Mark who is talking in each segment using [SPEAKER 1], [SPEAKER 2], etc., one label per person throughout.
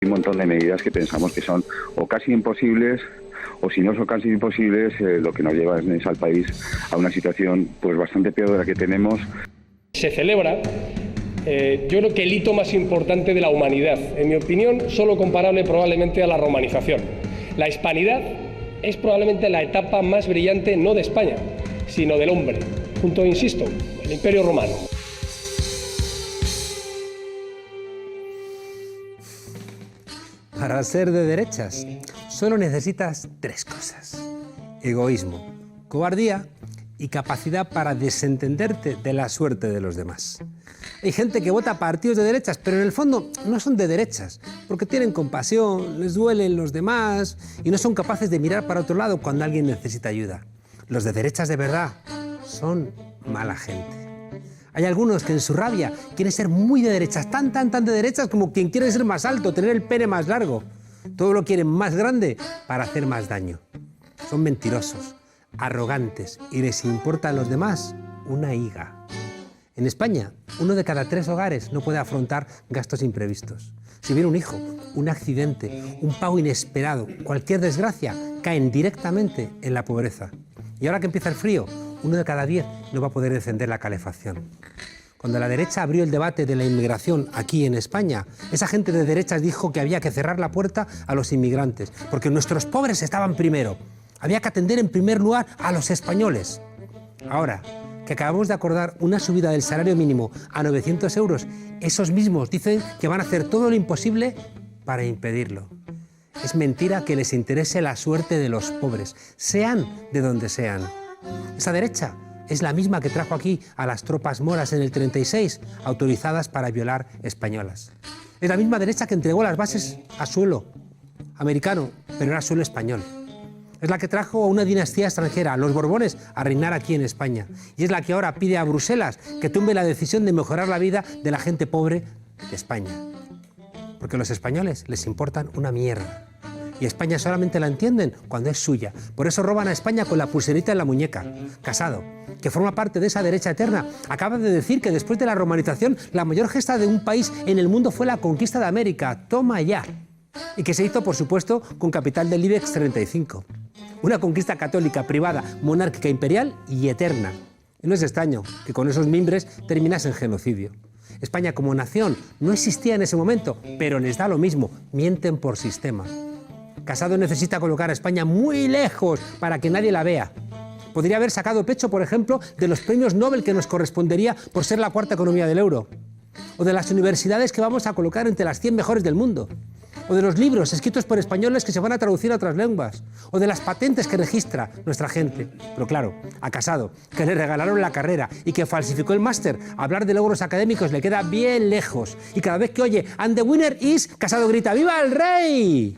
[SPEAKER 1] Hay un montón de medidas que pensamos que son o casi imposibles, o si no son casi imposibles, lo que nos lleva es al país a una situación pues bastante peor de la que tenemos.
[SPEAKER 2] Se celebra, yo creo que el hito más importante de la humanidad, en mi opinión, solo comparable probablemente a la romanización. La hispanidad es probablemente la etapa más brillante no de España, sino del hombre, junto, insisto, al Imperio Romano.
[SPEAKER 3] Para ser de derechas, solo necesitas tres cosas: egoísmo, cobardía y capacidad para desentenderte de la suerte de los demás. Hay gente que vota partidos de derechas, pero en el fondo no son de derechas, porque tienen compasión, les duelen los demás y no son capaces de mirar para otro lado cuando alguien necesita ayuda. Los de derechas de verdad son mala gente. Hay algunos que en su rabia quieren ser muy de derechas, tan de derechas como quien quiere ser más alto, tener el pene más largo. Todo lo quieren más grande para hacer más daño. Son mentirosos, arrogantes y les importa a los demás una higa. En España, 1 de cada 3 hogares no puede afrontar gastos imprevistos. Si viene un hijo, un accidente, un pago inesperado, cualquier desgracia, caen directamente en la pobreza. Y ahora que empieza el frío, 1 de cada 10 no va a poder encender la calefacción. Cuando la derecha abrió el debate de la inmigración aquí en España, esa gente de derechas dijo que había que cerrar la puerta a los inmigrantes, porque nuestros pobres estaban primero. Había que atender en primer lugar a los españoles. Ahora que acabamos de acordar una subida del salario mínimo a 900 euros, esos mismos dicen que van a hacer todo lo imposible para impedirlo. Es mentira que les interese la suerte de los pobres, sean de donde sean. Esa derecha es la misma que trajo aquí a las tropas moras en el 36, autorizadas para violar españolas. Es la misma derecha que entregó las bases a suelo americano, pero era suelo español. Es la que trajo a una dinastía extranjera, a los Borbones, a reinar aquí en España. Y es la que ahora pide a Bruselas que tumbe la decisión de mejorar la vida de la gente pobre de España. Porque a los españoles les importan una mierda. Y España solamente la entienden cuando es suya. Por eso roban a España con la pulserita en la muñeca. Casado, que forma parte de esa derecha eterna, acaba de decir que después de la romanización, la mayor gesta de un país en el mundo fue la conquista de América. Toma ya. Y que se hizo, por supuesto, con capital del IBEX 35. Una conquista católica, privada, monárquica, imperial y eterna. Y no es extraño que con esos mimbres terminase en genocidio. España como nación no existía en ese momento, pero les da lo mismo, mienten por sistema. Casado necesita colocar a España muy lejos para que nadie la vea. Podría haber sacado pecho, por ejemplo, de los premios Nobel que nos correspondería por ser la 4ª economía del euro. O de las universidades que vamos a colocar entre las 100 mejores del mundo. O de los libros escritos por españoles que se van a traducir a otras lenguas. O de las patentes que registra nuestra gente. Pero claro, a Casado, que le regalaron la carrera y que falsificó el máster, hablar de logros académicos le queda bien lejos. Y cada vez que oye "and the winner is", Casado grita "¡Viva el rey!".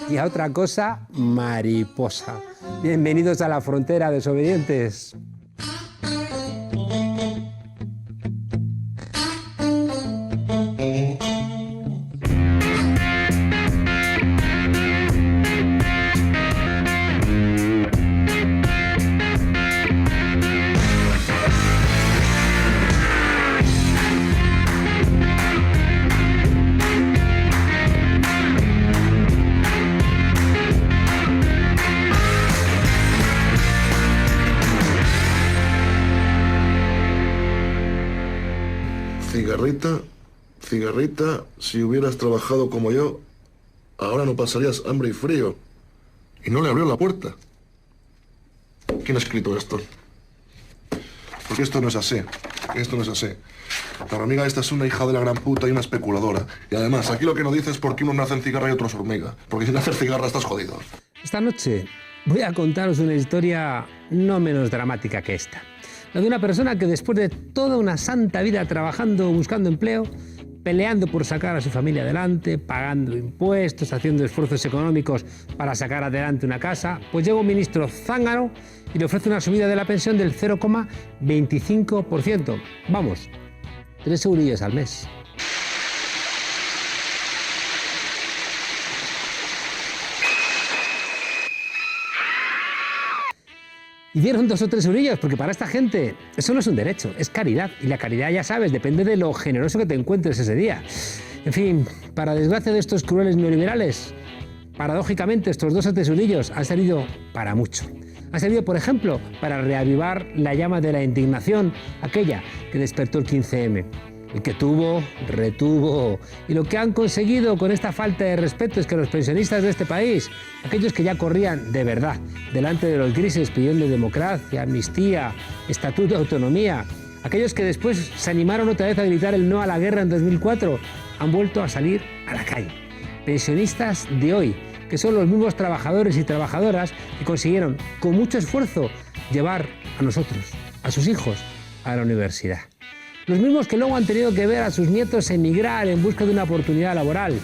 [SPEAKER 3] Y a otra cosa, mariposa. Bienvenidos a la frontera, desobedientes.
[SPEAKER 4] Cigarrita, si hubieras trabajado como yo, ahora no pasarías hambre y frío. Y no le abrió la puerta. ¿Quién ha escrito esto? Porque esto no es así. Esto no es así. La hormiga esta es una hija de la gran puta y una especuladora. Y además, aquí lo que nos dice es por qué unos nacen cigarra y otros hormiga. Porque si naces cigarra estás jodido.
[SPEAKER 3] Esta noche voy a contaros una historia no menos dramática que esta. La de una persona que después de toda una santa vida trabajando, buscando empleo, peleando por sacar a su familia adelante, pagando impuestos, haciendo esfuerzos económicos para sacar adelante una casa, pues llega un ministro zángano y le ofrece una subida de la pensión del 0,25%. Vamos, 3 eurillos al mes. Y dieron 2 o 3 eurillos, porque para esta gente eso no es un derecho, es caridad. Y la caridad, ya sabes, depende de lo generoso que te encuentres ese día. En fin, para desgracia de estos crueles neoliberales, paradójicamente estos dos atesorillos han servido para mucho. Han servido, por ejemplo, para reavivar la llama de la indignación, aquella que despertó el 15M. El que tuvo, retuvo. Y lo que han conseguido con esta falta de respeto es que los pensionistas de este país, aquellos que ya corrían de verdad delante de los grises pidiendo democracia, amnistía, estatuto de autonomía, aquellos que después se animaron otra vez a gritar el no a la guerra en 2004, han vuelto a salir a la calle. Pensionistas de hoy, que son los mismos trabajadores y trabajadoras que consiguieron con mucho esfuerzo llevar a nosotros, a sus hijos, a la universidad. Los mismos que luego han tenido que ver a sus nietos emigrar en busca de una oportunidad laboral.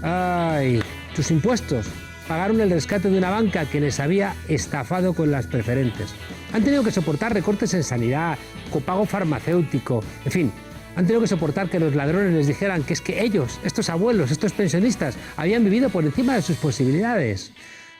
[SPEAKER 3] ¡Ay! Sus impuestos pagaron el rescate de una banca que les había estafado con las preferentes. Han tenido que soportar recortes en sanidad, copago farmacéutico, en fin. Han tenido que soportar que los ladrones les dijeran que es que ellos, estos abuelos, estos pensionistas, habían vivido por encima de sus posibilidades.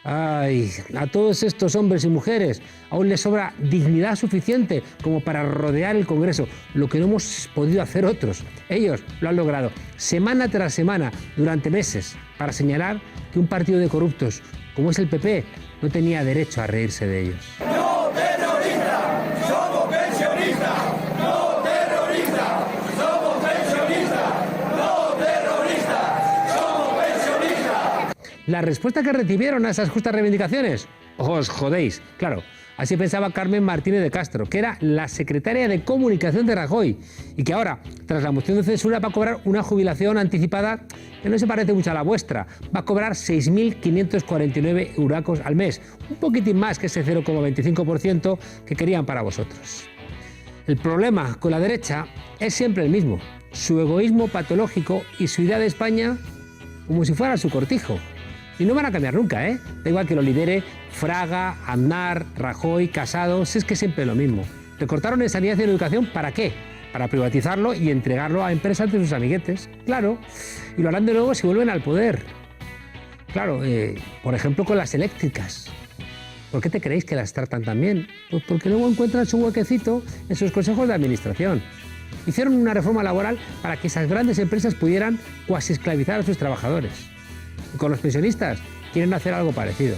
[SPEAKER 3] Ay, a todos estos hombres y mujeres aún les sobra dignidad suficiente como para rodear el Congreso, lo que no hemos podido hacer otros. Ellos lo han logrado semana tras semana, durante meses, para señalar que un partido de corruptos, como es el PP, no tenía derecho a reírse de ellos.
[SPEAKER 5] ¡No terroristas! ¡Somos pensionistas! ¡No terroristas! ¡Somos pensionistas! ¡No terroristas! ¡Somos pensionistas!
[SPEAKER 3] La respuesta que recibieron a esas justas reivindicaciones, os jodéis. Claro, así pensaba Carmen Martínez de Castro, que era la secretaria de Comunicación de Rajoy y que ahora, tras la moción de censura, va a cobrar una jubilación anticipada que no se parece mucho a la vuestra. Va a cobrar 6.549 euracos al mes, un poquitín más que ese 0,25% que querían para vosotros. El problema con la derecha es siempre el mismo, su egoísmo patológico y su idea de España como si fuera su cortijo. Y no van a cambiar nunca, ¿eh? Da igual que lo lidere Fraga, Aznar, Rajoy, Casado, si es que siempre lo mismo. Recortaron en sanidad y en educación, ¿para qué? Para privatizarlo y entregarlo a empresas de sus amiguetes, claro. Y lo harán de nuevo si vuelven al poder. Claro, por ejemplo con las eléctricas. ¿Por qué te creéis que las tratan tan bien? Pues porque luego encuentran su huequecito en sus consejos de administración. Hicieron una reforma laboral para que esas grandes empresas pudieran cuasi esclavizar a sus trabajadores. Y con los pensionistas quieren hacer algo parecido.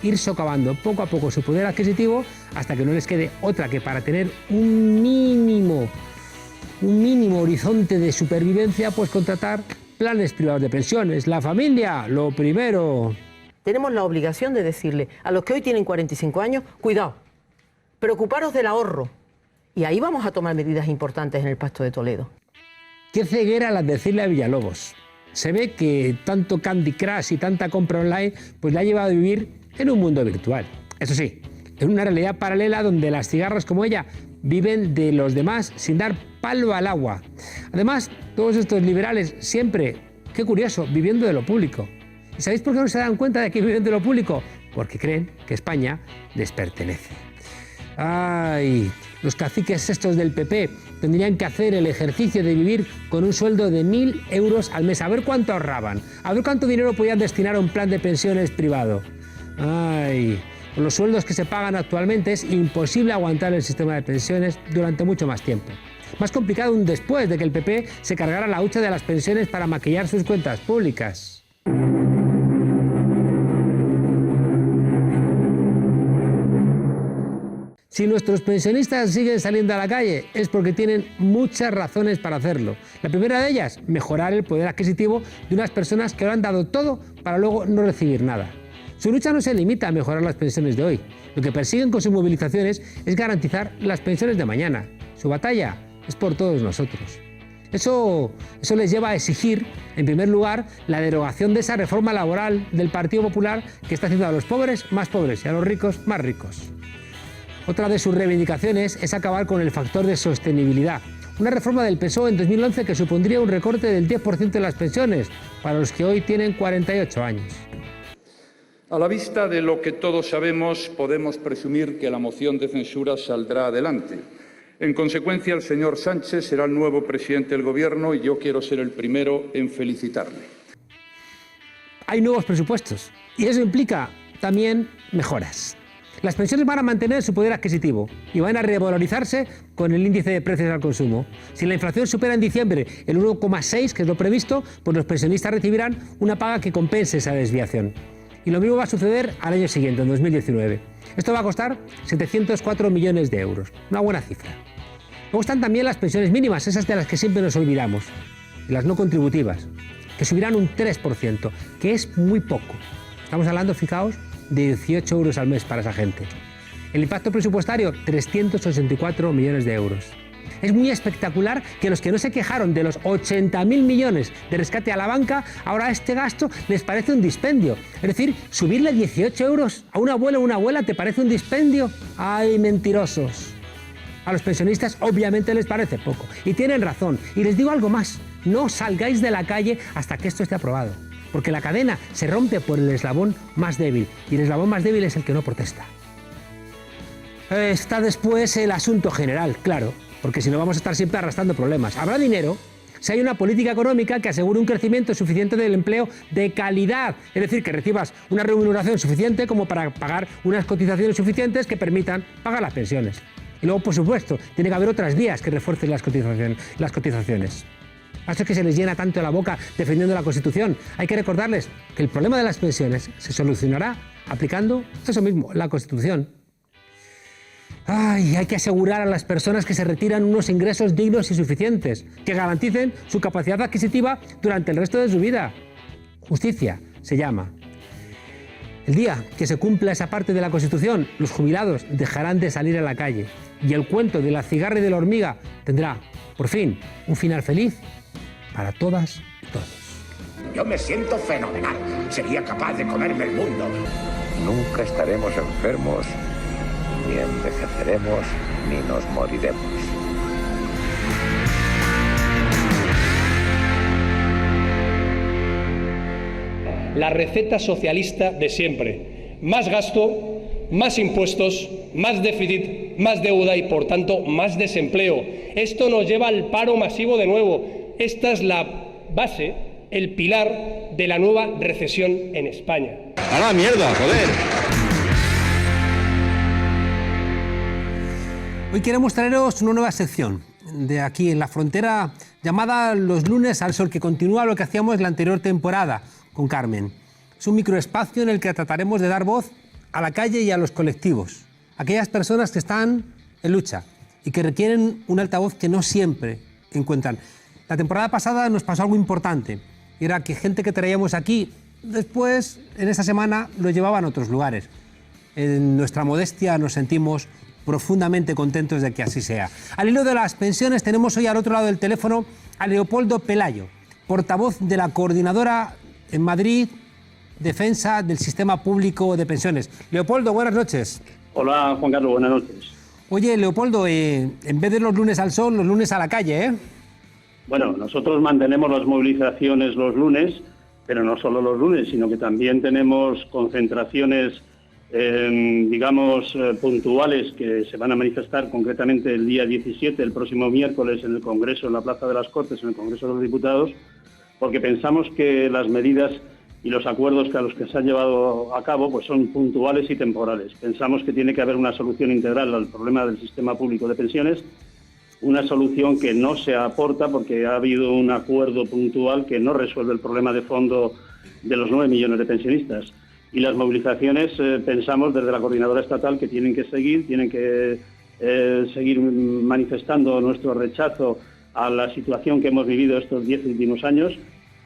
[SPEAKER 3] Ir socavando poco a poco su poder adquisitivo hasta que no les quede otra que para tener un mínimo horizonte de supervivencia, pues contratar planes privados de pensiones. La familia, lo primero.
[SPEAKER 6] Tenemos la obligación de decirle a los que hoy tienen 45 años, cuidado, preocuparos del ahorro. Y ahí vamos a tomar medidas importantes en el Pacto de Toledo.
[SPEAKER 3] Qué ceguera la de decirle a Villalobos. Se ve que tanto Candy Crush y tanta compra online pues le ha llevado a vivir en un mundo virtual. Eso sí, en una realidad paralela donde las cigarras como ella viven de los demás sin dar palo al agua. Además, todos estos liberales siempre, qué curioso, viviendo de lo público. ¿Y sabéis por qué no se dan cuenta de que viven de lo público? Porque creen que España les pertenece. ¡Ay! Los caciques estos del PP tendrían que hacer el ejercicio de vivir con un sueldo de 1.000 euros al mes. A ver cuánto ahorraban, a ver cuánto dinero podían destinar a un plan de pensiones privado. ¡Ay! Con los sueldos que se pagan actualmente es imposible aguantar el sistema de pensiones durante mucho más tiempo. Más complicado aún después de que el PP se cargara la hucha de las pensiones para maquillar sus cuentas públicas. Si nuestros pensionistas siguen saliendo a la calle es porque tienen muchas razones para hacerlo. La primera de ellas, mejorar el poder adquisitivo de unas personas que lo han dado todo para luego no recibir nada. Su lucha no se limita a mejorar las pensiones de hoy. Lo que persiguen con sus movilizaciones es garantizar las pensiones de mañana. Su batalla es por todos nosotros. Eso les lleva a exigir, en primer lugar, la derogación de esa reforma laboral del Partido Popular que está haciendo a los pobres más pobres y a los ricos más ricos. Otra de sus reivindicaciones es acabar con el factor de sostenibilidad. Una reforma del PSOE en 2011 que supondría un recorte del 10% de las pensiones para los que hoy tienen 48 años.
[SPEAKER 7] A la vista de lo que todos sabemos, podemos presumir que la moción de censura saldrá adelante. En consecuencia, el señor Sánchez será el nuevo presidente del Gobierno y yo quiero ser el primero en felicitarle. Hay
[SPEAKER 3] nuevos presupuestos y eso implica también mejoras. Las pensiones van a mantener su poder adquisitivo y van a revalorizarse con el índice de precios al consumo. Si la inflación supera en diciembre el 1,6, que es lo previsto, pues los pensionistas recibirán una paga que compense esa desviación. Y lo mismo va a suceder al año siguiente, en 2019. Esto va a costar 704 millones de euros, una buena cifra. Luego están también las pensiones mínimas, esas de las que siempre nos olvidamos, y las no contributivas, que subirán un 3%, que es muy poco. Estamos hablando, fijaos, de 18 euros al mes para esa gente. El impacto presupuestario, 384 millones de euros. Es muy espectacular que los que no se quejaron de los 80.000 millones de rescate a la banca, ahora este gasto les parece un dispendio. Es decir, subirle 18 euros a un abuelo o una abuela te parece un dispendio. ¡Ay, mentirosos! A los pensionistas obviamente les parece poco. Y tienen razón. Y les digo algo más. No salgáis de la calle hasta que esto esté aprobado. Porque la cadena se rompe por el eslabón más débil. Y el eslabón más débil es el que no protesta. Está después el asunto general, claro. Porque si no vamos a estar siempre arrastrando problemas. Habrá dinero si hay una política económica que asegure un crecimiento suficiente del empleo de calidad. Es decir, que recibas una remuneración suficiente como para pagar unas cotizaciones suficientes que permitan pagar las pensiones. Y luego, por supuesto, tiene que haber otras vías que refuercen las cotizaciones. A estos que se les llena tanto la boca defendiendo la Constitución, hay que recordarles que el problema de las pensiones se solucionará aplicando eso mismo, la Constitución. Ay, hay que asegurar a las personas que se retiran unos ingresos dignos y suficientes, que garanticen su capacidad adquisitiva durante el resto de su vida. Justicia se llama. El día que se cumpla esa parte de la Constitución, los jubilados dejarán de salir a la calle y el cuento de la cigarra y de la hormiga tendrá, por fin, un final feliz para todas y todos.
[SPEAKER 8] Yo me siento fenomenal. Sería capaz de comerme el mundo.
[SPEAKER 9] Nunca estaremos enfermos, ni envejeceremos, ni nos moriremos.
[SPEAKER 2] La receta socialista de siempre. Más gasto, más impuestos, más déficit, más deuda y, por tanto, más desempleo. Esto nos lleva al paro masivo de nuevo. Esta es la base, el pilar de la nueva recesión en España.
[SPEAKER 10] ¡A la mierda, joder!
[SPEAKER 3] Hoy queremos traeros una nueva sección de aquí en la frontera llamada Los lunes al sol, que continúa lo que hacíamos la anterior temporada con Carmen. Es un microespacio en el que trataremos de dar voz a la calle y a los colectivos, aquellas personas que están en lucha y que requieren un altavoz que no siempre encuentran. La temporada pasada nos pasó algo importante, y era que gente que traíamos aquí, después, en esta semana, lo llevaban a otros lugares. En nuestra modestia nos sentimos profundamente contentos de que así sea. Al hilo de las pensiones tenemos hoy al otro lado del teléfono a Leopoldo Pelayo, portavoz de la Coordinadora en Madrid, Defensa del Sistema Público de Pensiones. Leopoldo, buenas noches.
[SPEAKER 11] Hola, Juan Carlos, buenas noches.
[SPEAKER 3] Oye, Leopoldo, en vez de los lunes al sol, los lunes a la calle, ¿eh?
[SPEAKER 11] Bueno, nosotros mantenemos las movilizaciones los lunes, pero no solo los lunes, sino que también tenemos concentraciones, puntuales, que se van a manifestar concretamente el día 17, el próximo miércoles, en el Congreso, en la Plaza de las Cortes, en el Congreso de los Diputados, porque pensamos que las medidas y los acuerdos a los que se han llevado a cabo pues son puntuales y temporales. Pensamos que tiene que haber una solución integral al problema del sistema público de pensiones, una solución que no se aporta porque ha habido un acuerdo puntual que no resuelve el problema de fondo de los 9 millones de pensionistas. Y las movilizaciones, pensamos desde la Coordinadora Estatal que tienen que seguir manifestando nuestro rechazo a la situación que hemos vivido estos 10 últimos años,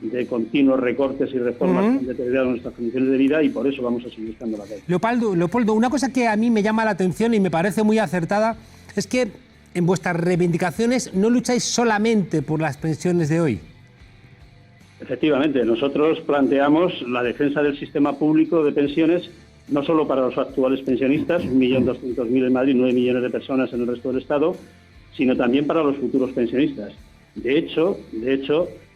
[SPEAKER 11] de continuos recortes y reformas que han deteriorado nuestras condiciones de vida, y por eso vamos a seguir estando en la calle.
[SPEAKER 3] Leopoldo, una cosa que a mí me llama la atención y me parece muy acertada es que en vuestras reivindicaciones no lucháis solamente por las pensiones de hoy.
[SPEAKER 11] Efectivamente, nosotros planteamos la defensa del sistema público de pensiones no solo para los actuales pensionistas, 1.200.000 en Madrid, 9 millones de personas en el resto del Estado, sino también para los futuros pensionistas. De hecho,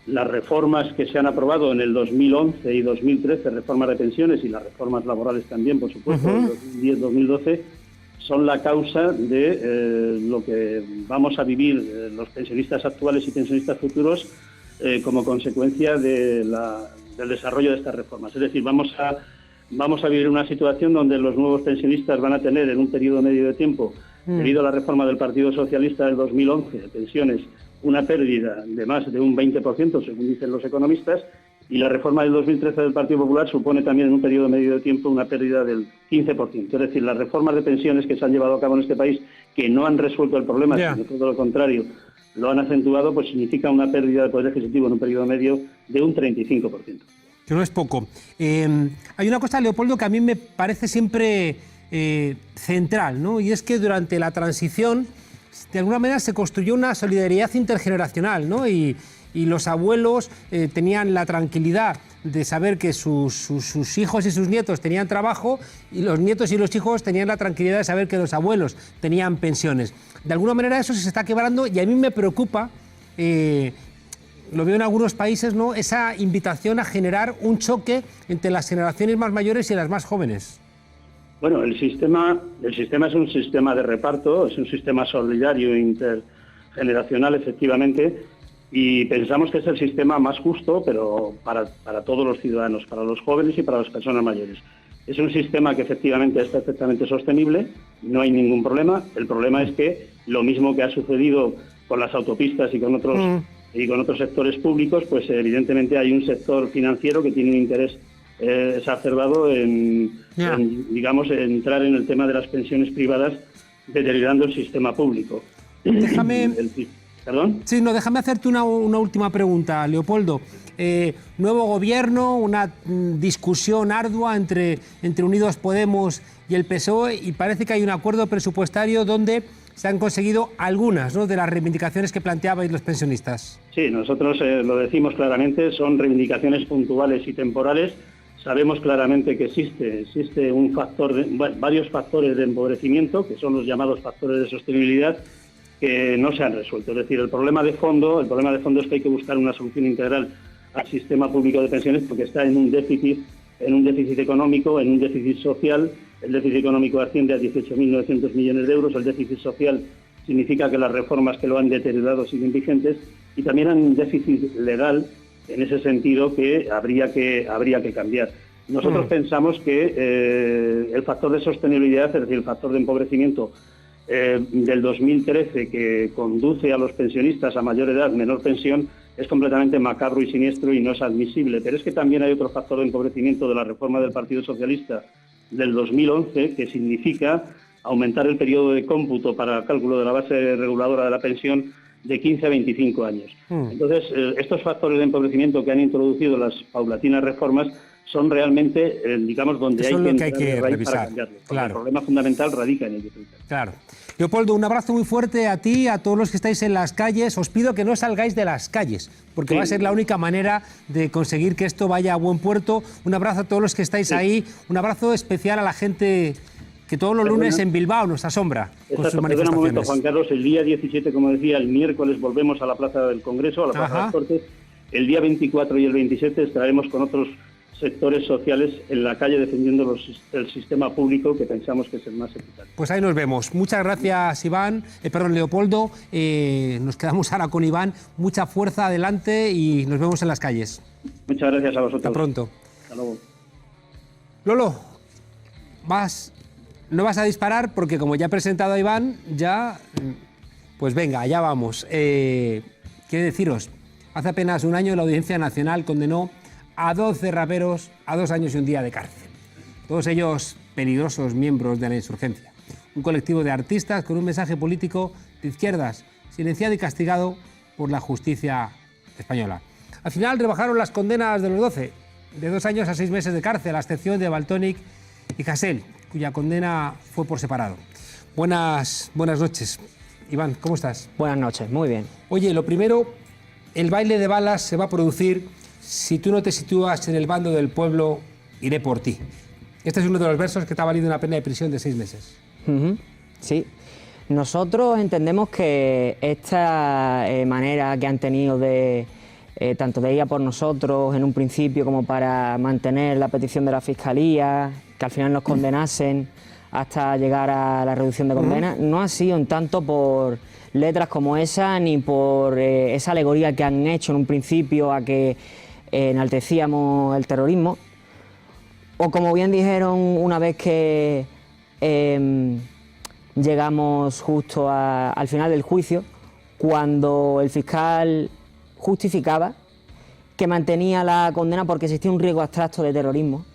[SPEAKER 11] las reformas que se han aprobado en el 2011 y 2013, reformas de pensiones y las reformas laborales también, por supuesto, en 2010-2012, son la causa de lo que vamos a vivir los pensionistas actuales y pensionistas futuros como consecuencia del desarrollo de estas reformas. Es decir, vamos a vamos a vivir una situación donde los nuevos pensionistas van a tener en un periodo medio de tiempo, debido a la reforma del Partido Socialista del 2011 de pensiones, una pérdida de más de un 20%, según dicen los economistas, y la reforma del 2013 del Partido Popular supone también en un periodo medio de tiempo una pérdida del 15%. Es decir, las reformas de pensiones que se han llevado a cabo en este país, que no han resuelto el problema, sino todo lo contrario, lo han acentuado, pues significa una pérdida de poder adquisitivo en un periodo medio de un 35%.
[SPEAKER 3] Que no es poco. Hay una cosa, Leopoldo, que a mí me parece siempre central, ¿no? Y es que durante la transición, de alguna manera, se construyó una solidaridad intergeneracional, ¿no? Y los abuelos tenían la tranquilidad de saber que sus hijos y sus nietos tenían trabajo, y los nietos y los hijos tenían la tranquilidad de saber que los abuelos tenían pensiones. De alguna manera eso se está quebrando, y a mí me preocupa, lo veo en algunos países, ¿no?, esa invitación a generar un choque entre las generaciones más mayores y las más jóvenes.
[SPEAKER 11] Bueno, el sistema es un sistema de reparto, es un sistema solidario intergeneracional, efectivamente, y pensamos que es el sistema más justo, pero para todos los ciudadanos, para los jóvenes y para las personas mayores. Es un sistema que efectivamente es perfectamente sostenible, no hay ningún problema. El problema es que lo mismo que ha sucedido con las autopistas y con otros sectores públicos, pues evidentemente hay un sector financiero que tiene un interés exacerbado en entrar en el tema de las pensiones privadas, deteriorando el sistema público.
[SPEAKER 3] Déjame...
[SPEAKER 11] ¿Perdón?
[SPEAKER 3] Sí, no, déjame hacerte una última pregunta, Leopoldo. Nuevo gobierno, una discusión ardua entre Unidos Podemos y el PSOE, y parece que hay un acuerdo presupuestario donde se han conseguido algunas, ¿no?, de las reivindicaciones que planteabais los pensionistas.
[SPEAKER 11] Sí, nosotros lo decimos claramente, son reivindicaciones puntuales y temporales. Sabemos claramente que existe un varios factores de empobrecimiento, que son los llamados factores de sostenibilidad, que no se han resuelto. Es decir, el problema de fondo es que hay que buscar una solución integral al sistema público de pensiones, porque está en un déficit económico, en un déficit social. El déficit económico asciende a 18.900 millones de euros, el déficit social significa que las reformas que lo han deteriorado siguen vigentes, y también hay un déficit legal en ese sentido que habría que cambiar. Nosotros pensamos que el factor de sostenibilidad, es decir, el factor de empobrecimiento del 2013, que conduce a los pensionistas a mayor edad, menor pensión, es completamente macabro y siniestro y no es admisible. Pero es que también hay otro factor de empobrecimiento de la reforma del Partido Socialista del 2011, que significa aumentar el periodo de cómputo para el cálculo de la base reguladora de la pensión de 15 a 25 años. Entonces, estos factores de empobrecimiento que han introducido las paulatinas reformas son realmente, donde hay que revisar para cambiarlo. Claro. El problema fundamental radica en ello.
[SPEAKER 3] Claro. Leopoldo, un abrazo muy fuerte a ti, a todos los que estáis en las calles. Os pido que no salgáis de las calles, porque va a ser la única manera de conseguir que esto vaya a buen puerto. Un abrazo a todos los que estáis ahí. Un abrazo especial a la gente que todos los lunes en Bilbao nos asombra con sus manifestaciones.
[SPEAKER 11] Un momento, Juan Carlos. El día 17, como decía, el miércoles volvemos a la Plaza del Congreso, a la Plaza de las Cortes. El día 24 y el 27 estaremos con otros sectores sociales en la calle defendiendo el sistema público, que pensamos que es el más eficaz.
[SPEAKER 3] Pues ahí nos vemos. Muchas gracias, Leopoldo. Nos quedamos ahora con Iván. Mucha fuerza, adelante, y nos vemos en las calles.
[SPEAKER 11] Muchas gracias a vosotros.
[SPEAKER 3] Hasta pronto.
[SPEAKER 11] Hasta luego.
[SPEAKER 3] Lolo, no vas a disparar porque, como ya he presentado a Iván, pues venga, allá vamos. Quiero deciros, hace apenas un año la Audiencia Nacional condenó a 12 raperos a 2 años y un día de cárcel. Todos ellos peligrosos miembros de la insurgencia. Un colectivo de artistas con un mensaje político de izquierdas, silenciado y castigado por la justicia española. Al final rebajaron las condenas de los 12, de 2 años a 6 meses de cárcel, a excepción de Valtònyc y Hasél, cuya condena fue por separado. Buenas noches. Iván, ¿cómo estás?
[SPEAKER 10] Buenas noches, muy bien.
[SPEAKER 3] Oye, lo primero, el baile de balas se va a producir. Si tú no te sitúas en el bando del pueblo, iré por ti. Este es uno de los versos que te ha valido una pena de prisión de 6 meses.
[SPEAKER 10] Sí. Nosotros entendemos que esta manera que han tenido de tanto de ir a por nosotros en un principio como para mantener la petición de la Fiscalía, que al final nos condenasen hasta llegar a la reducción de condena, no ha sido en tanto por letras como esa ni por esa alegoría que han hecho en un principio a que enaltecíamos el terrorismo, O como bien dijeron una vez que llegamos justo al final del juicio, cuando el fiscal justificaba que mantenía la condena porque existía un riesgo abstracto de terrorismo,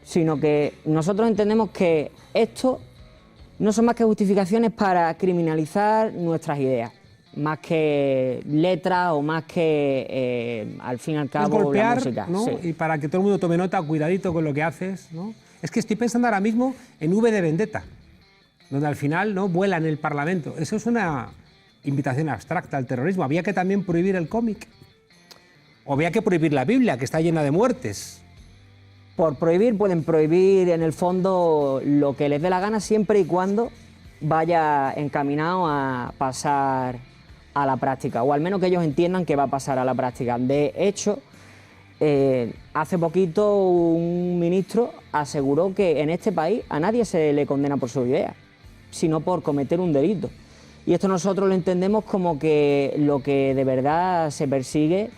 [SPEAKER 10] sino que nosotros entendemos que esto no son más que justificaciones para criminalizar nuestras ideas, más que letras o más que, al fin y al cabo,
[SPEAKER 3] es golpear,
[SPEAKER 10] la música.
[SPEAKER 3] ¿no?
[SPEAKER 10] Sí.
[SPEAKER 3] Y para que todo el mundo tome nota, cuidadito con lo que haces, ¿no? Es que estoy pensando ahora mismo en V de Vendetta, donde al final, ¿no?, vuela en el Parlamento. Eso es una invitación abstracta al terrorismo. Había que también prohibir el cómic. O había que prohibir la Biblia, que está llena de muertes.
[SPEAKER 10] Por prohibir, pueden prohibir en el fondo lo que les dé la gana, siempre y cuando vaya encaminado a pasar a la práctica, o al menos que ellos entiendan que va a pasar a la práctica. De hecho, hace poquito un ministro aseguró que en este país a nadie se le condena por su idea, sino por cometer un delito. Y esto nosotros lo entendemos como que lo que de verdad se persigue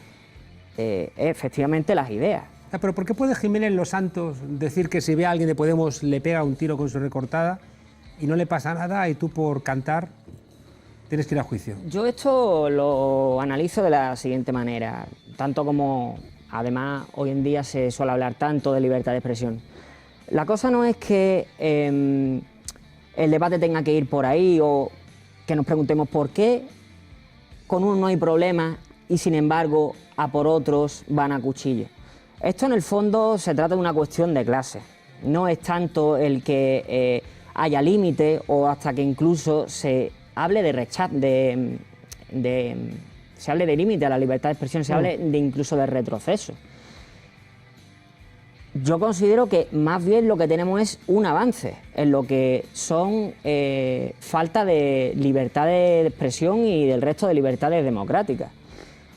[SPEAKER 10] es efectivamente las ideas.
[SPEAKER 3] Pero ¿por qué puede Jiménez Los Santos decir que si ve a alguien de Podemos le pega un tiro con su recortada y no le pasa nada y tú por cantar tienes que ir a juicio?
[SPEAKER 10] Yo esto lo analizo de la siguiente manera, tanto como además hoy en día se suele hablar tanto de libertad de expresión. La cosa no es que el debate tenga que ir por ahí o que nos preguntemos por qué con uno no hay problema y sin embargo a por otros van a cuchillo. Esto en el fondo se trata de una cuestión de clase, no es tanto el que haya límite o hasta que incluso se hable de rechazo, se hable de límite a la libertad de expresión, se hable de incluso de retroceso. Yo considero que más bien lo que tenemos es un avance en lo que son falta de libertad de expresión y del resto de libertades democráticas.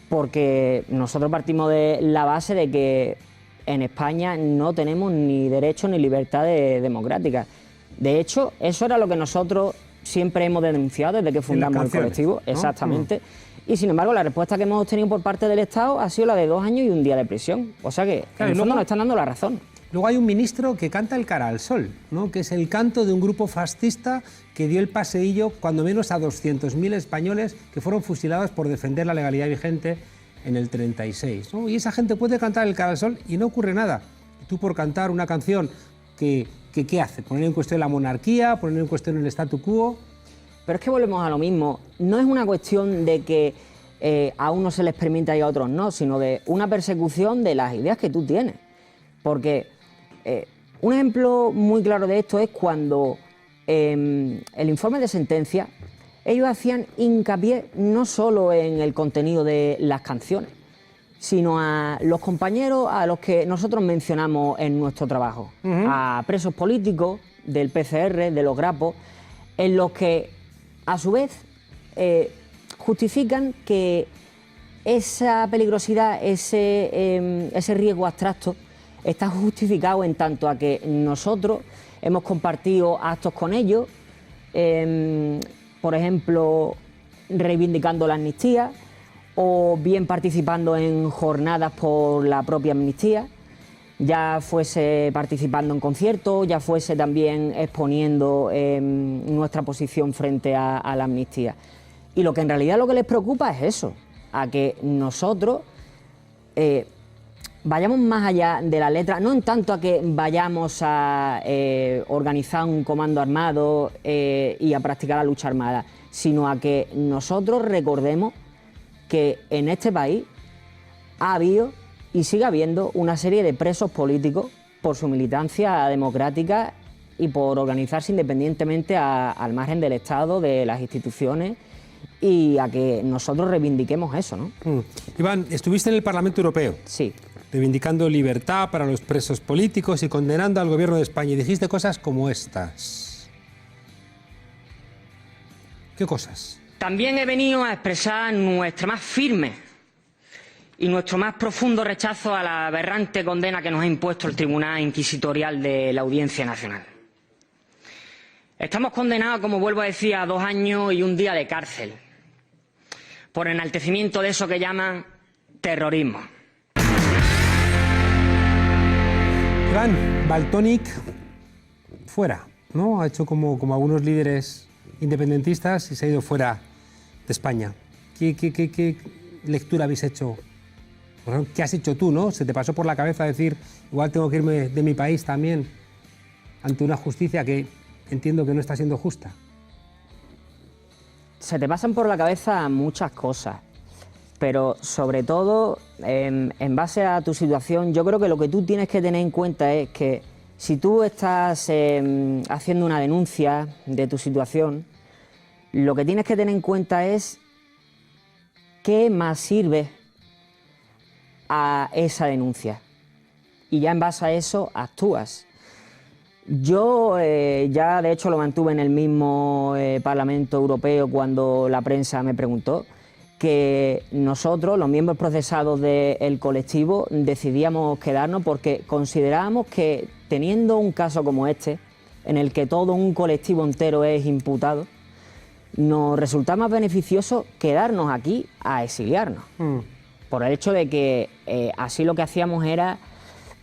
[SPEAKER 10] Porque nosotros partimos de la base de que en España no tenemos ni derechos ni libertades democráticas. De hecho, eso era lo que nosotros siempre hemos denunciado desde que fundamos el colectivo. ¿No? Exactamente. Y sin embargo, la respuesta que hemos obtenido por parte del Estado ha sido la de 2 años y 1 día de prisión. O sea que, claro, en el fondo nos están dando la razón.
[SPEAKER 3] Luego hay un ministro que canta el Cara al Sol, ¿no?, que es el canto de un grupo fascista que dio el paseillo cuando menos a 200.000 españoles que fueron fusilados por defender la legalidad vigente en el 36, ¿no? Y esa gente puede cantar el Cara al Sol y no ocurre nada. Y tú por cantar una canción que ¿qué hace? ¿Poner en cuestión la monarquía? ¿Poner en cuestión el statu quo?
[SPEAKER 10] Pero es que volvemos a lo mismo. No es una cuestión de que a unos se les permita y a otros no, sino de una persecución de las ideas que tú tienes. Porque un ejemplo muy claro de esto es cuando el informe de sentencia ellos hacían hincapié no solo en el contenido de las canciones, sino a los compañeros a los que nosotros mencionamos en nuestro trabajo, a presos políticos del PCR, de los grapos, en los que a su vez justifican que esa peligrosidad, ese riesgo abstracto, está justificado en tanto a que nosotros hemos compartido actos con ellos, por ejemplo, reivindicando la amnistía o bien participando en jornadas por la propia amnistía, ya fuese participando en conciertos, ya fuese también exponiendo nuestra posición frente a la amnistía. Y lo que en realidad lo que les preocupa es eso, a que nosotros vayamos más allá de la letra, no en tanto a que vayamos a organizar un comando armado y a practicar la lucha armada, sino a que nosotros recordemos que en este país ha habido y sigue habiendo una serie de presos políticos por su militancia democrática y por organizarse independientemente al margen del Estado, de las instituciones, y a que nosotros reivindiquemos eso, ¿no?
[SPEAKER 3] Iván, estuviste en el Parlamento Europeo.
[SPEAKER 10] Sí.
[SPEAKER 3] Reivindicando libertad para los presos políticos y condenando al gobierno de España. Y dijiste cosas como estas. ¿Qué cosas?
[SPEAKER 10] También he venido a expresar nuestra más firme y nuestro más profundo rechazo a la aberrante condena que nos ha impuesto el Tribunal Inquisitorial de la Audiencia Nacional. Estamos condenados, como vuelvo a decir, a 2 años y 1 día de cárcel por enaltecimiento de eso que llaman terrorismo.
[SPEAKER 3] Iván, Valtònyc fuera, ¿no? Ha hecho como algunos líderes independentistas y se ha ido fuera de España. ¿Qué lectura habéis hecho? ¿Qué has hecho tú, no? ¿Se te pasó por la cabeza decir, igual tengo que irme de mi país también, ante una justicia que entiendo que no está siendo justa?
[SPEAKER 10] Se te pasan por la cabeza muchas cosas, pero sobre todo, en base a tu situación, yo creo que lo que tú tienes que tener en cuenta es que si tú estás haciendo una denuncia de tu situación, lo que tienes que tener en cuenta es qué más sirve a esa denuncia. Y ya en base a eso actúas. Yo ya de hecho lo mantuve en el mismo Parlamento Europeo cuando la prensa me preguntó que nosotros, los miembros procesados del colectivo, decidíamos quedarnos porque considerábamos que teniendo un caso como este, en el que todo un colectivo entero es imputado, nos resulta más beneficioso quedarnos aquí a exiliarnos. Por el hecho de que así lo que hacíamos era